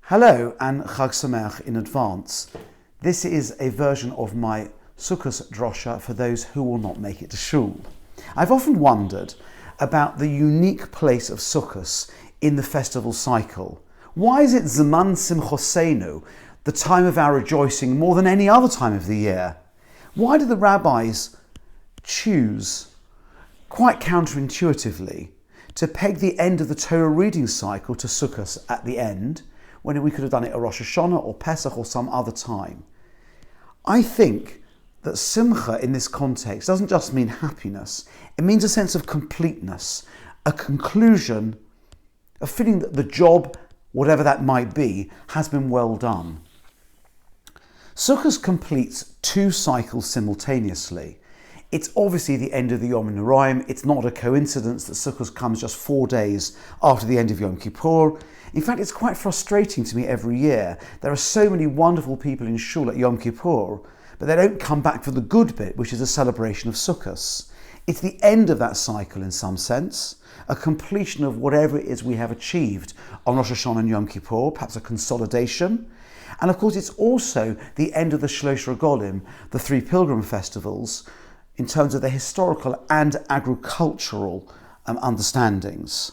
Hello and Chag Sameach in advance. This is a version of my Sukkot drosha for those who will not make it to shul. I've often wondered about the unique place of Sukkot in the festival cycle. Why is it Zaman Simchosenu, the time of our rejoicing, more than any other time of the year? Why do the rabbis choose, quite counterintuitively, to peg the end of the Torah reading cycle to Sukkot at the end, when we could have done it at Rosh Hashanah or Pesach or some other time? I think that Simcha in this context doesn't just mean happiness, it means a sense of completeness, a conclusion, a feeling that the job, whatever that might be, has been well done. Sukkot completes two cycles simultaneously. It's obviously the end of the Yom Noraim. It's not a coincidence that Sukkot comes just 4 days after the end of Yom Kippur. In fact, it's quite frustrating to me every year. There are so many wonderful people in shul at Yom Kippur, but they don't come back for the good bit, which is a celebration of Sukkot. It's the end of that cycle in some sense, a completion of whatever it is we have achieved on Rosh Hashanah and Yom Kippur, perhaps a consolidation. And of course, it's also the end of the Shlosh Regalim, the three pilgrim festivals, in terms of their historical and agricultural understandings.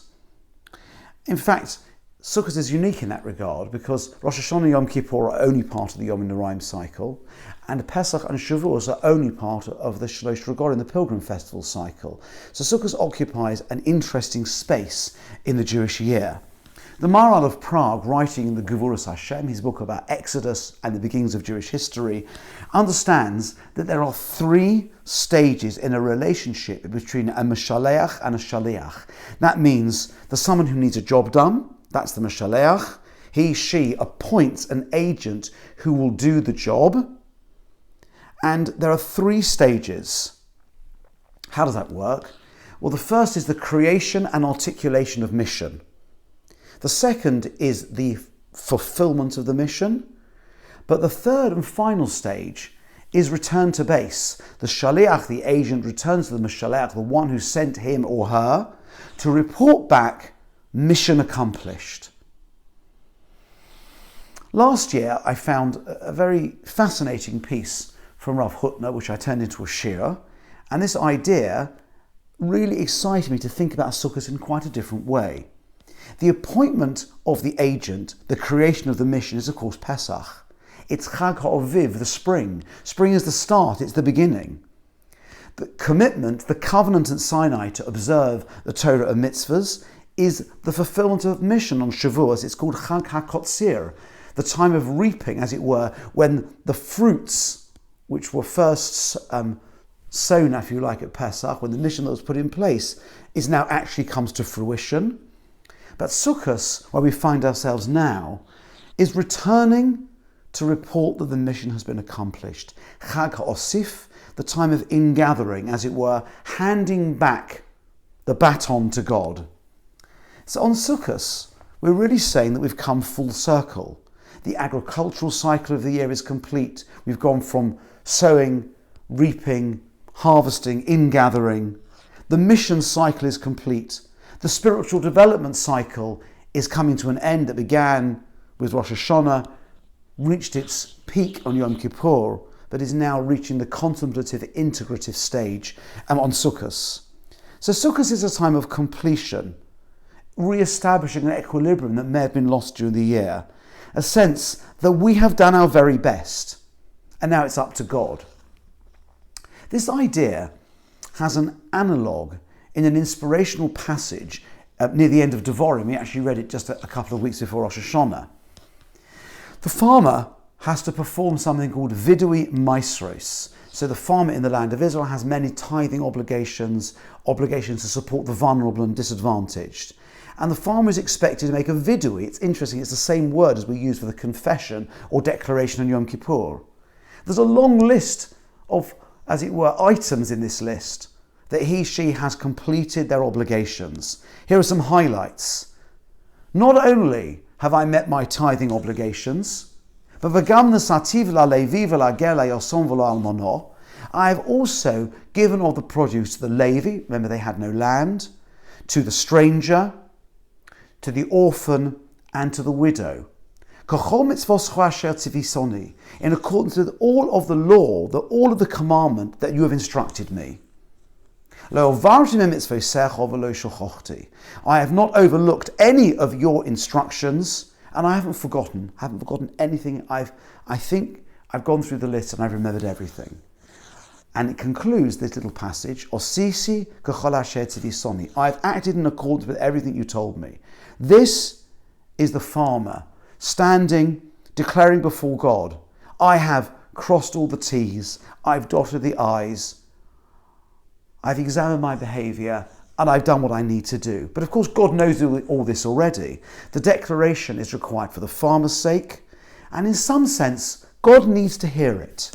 In fact, Sukkot is unique in that regard because Rosh Hashanah and Yom Kippur are only part of the Yom Noraim cycle, and Pesach and Shavuos are only part of the Shlosh Regalim, the Pilgrim Festival cycle. So Sukkot occupies an interesting space in the Jewish year. The Maharal of Prague, writing in the Gevuras Hashem, his book about Exodus and the beginnings of Jewish history, understands that there are three stages in a relationship between a Meshaleach and a Shaliach. That means there's someone who needs a job done, that's the Meshaleach. He, she appoints an agent who will do the job. And there are three stages. How does that work? Well, the first is the creation and articulation of mission. The second is the fulfillment of the mission. But the third and final stage is return to base. The Shaliach, the agent, returns to the Meshaleach, the one who sent him or her, to report back mission accomplished. Last year, I found a very fascinating piece from Rav Hutner, which I turned into a shira, and this idea really excited me to think about Sukkot in quite a different way. The appointment of the agent, the creation of the mission, is of course Pesach. It's Chag HaOviv, the spring. Spring is the start, it's the beginning. The commitment, the covenant at Sinai to observe the Torah and mitzvahs is the fulfillment of mission on Shavuos. It's called Chag HaKotzir, the time of reaping, as it were, when the fruits which were first sown, if you like, at Pesach, when the mission that was put in place is now actually comes to fruition. But Sukkot, where we find ourselves now, is returning to report that the mission has been accomplished. Chag HaOsif, the time of ingathering, as it were, handing back the baton to God. So on Sukkot, we're really saying that we've come full circle. The agricultural cycle of the year is complete. We've gone from sowing, reaping, harvesting, ingathering. The mission cycle is complete. The spiritual development cycle is coming to an end that began with Rosh Hashanah, reached its peak on Yom Kippur, but is now reaching the contemplative, integrative stage on Sukkot. So Sukkot is a time of completion, re-establishing an equilibrium that may have been lost during the year, a sense that we have done our very best, and now it's up to God. This idea has an analogue in an inspirational passage near the end of Devarim. We actually read it just a couple of weeks before Rosh Hashanah. The farmer has to perform something called vidui maisros. So the farmer in the land of Israel has many tithing obligations to support the vulnerable and disadvantaged. And the farmer is expected to make a vidui. It's interesting, it's the same word as we use for the confession or declaration on Yom Kippur. There's a long list of, as it were, items in this list that he, she has completed their obligations. Here are some highlights. Not only have I met my tithing obligations, but v'gam nesativ la'levi v'la'ger la'yosom v'la'almono, I have also given of the produce to the Levi, remember they had no land, to the stranger, to the orphan, and to the widow. Kachol mitzvoscha asher tzivisoni, in accordance with all of the law, all of the commandment that you have instructed me. Lo ovarti mitzvosecha v'lo shochochti. I have not overlooked any of your instructions, and I haven't forgotten anything. I think I've gone through the list and I've remembered everything. And it concludes this little passage, Osisi kachol asher tzivisoni. I've acted in accordance with everything you told me. This is the farmer standing, declaring before God, I have crossed all the T's, I've dotted the I's, I've examined my behaviour, and I've done what I need to do. But of course, God knows all this already. The declaration is required for the farmer's sake, and in some sense, God needs to hear it.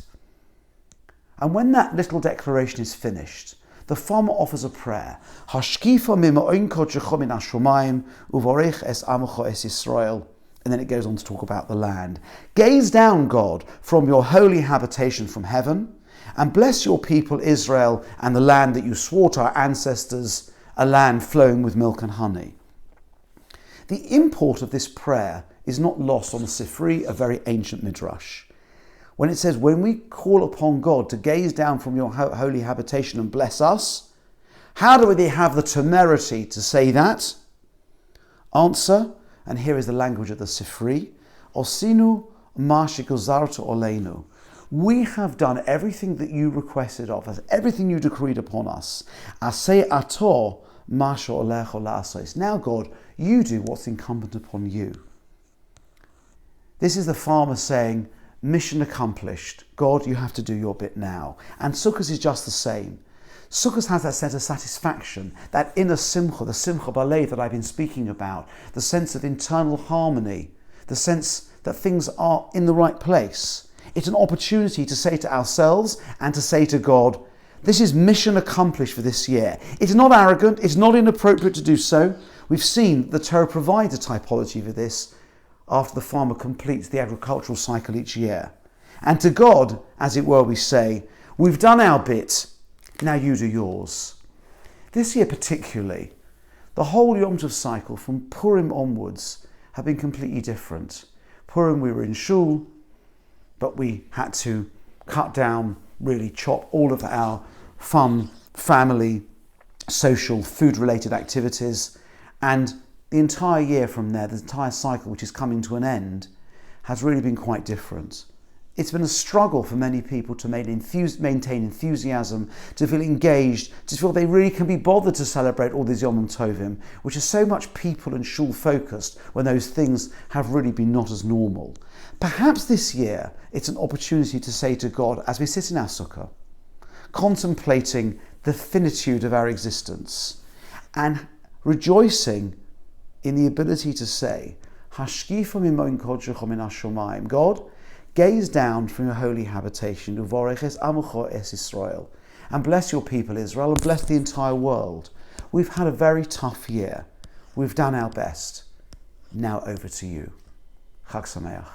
And when that little declaration is finished, the farmer offers a prayer. Hashkifa mima'oinko jecho min hashomayim uvorech es amocho es Yisrael. And then it goes on to talk about the land. Gaze down, God, from your holy habitation from heaven, and bless your people Israel and the land that you swore to our ancestors, a land flowing with milk and honey. The import of this prayer is not lost on the Sifri, a very ancient midrash. When it says, when we call upon God to gaze down from your holy habitation and bless us, how do we have the temerity to say that? Answer, and here is the language of the Sifri, Osinu ma shegozarta oleinu. We have done everything that you requested of us, everything you decreed upon us. Aseh ato ma she'olecho la'asos. Now, God, you do what's incumbent upon you. This is the farmer saying, mission accomplished. God, you have to do your bit now. And Sukkot is just the same. Sukkot has that sense of satisfaction, that inner simcha, the simcha balev that I've been speaking about, the sense of internal harmony, the sense that things are in the right place. It's an opportunity to say to ourselves and to say to God, this is mission accomplished for this year. It's not arrogant, it's not inappropriate to do so. We've seen the Torah provides a typology for this after the farmer completes the agricultural cycle each year. And to God, as it were, we say, we've done our bit, now you do yours. This year particularly, the whole Yom Tov cycle from Purim onwards have been completely different. Purim we were in shul, but we had to cut down, really chop all of our fun, family, social, food-related activities, and the entire year from there, the entire cycle which is coming to an end, has really been quite different. It's been a struggle for many people to maintain enthusiasm, to feel engaged, to feel they really can be bothered to celebrate all these Yom Tovim, which is so much people and shul focused when those things have really been not as normal. Perhaps this year it's an opportunity to say to God, as we sit in our sukkah, contemplating the finitude of our existence and rejoicing in the ability to say, Hashkifa mimon kodshech min hashomayim. God, gaze down from your holy habitation, uvorech es amocho es Yisrael, and bless your people Israel and bless the entire world. We've had a very tough year. We've done our best. Now over to you. Chag Sameach.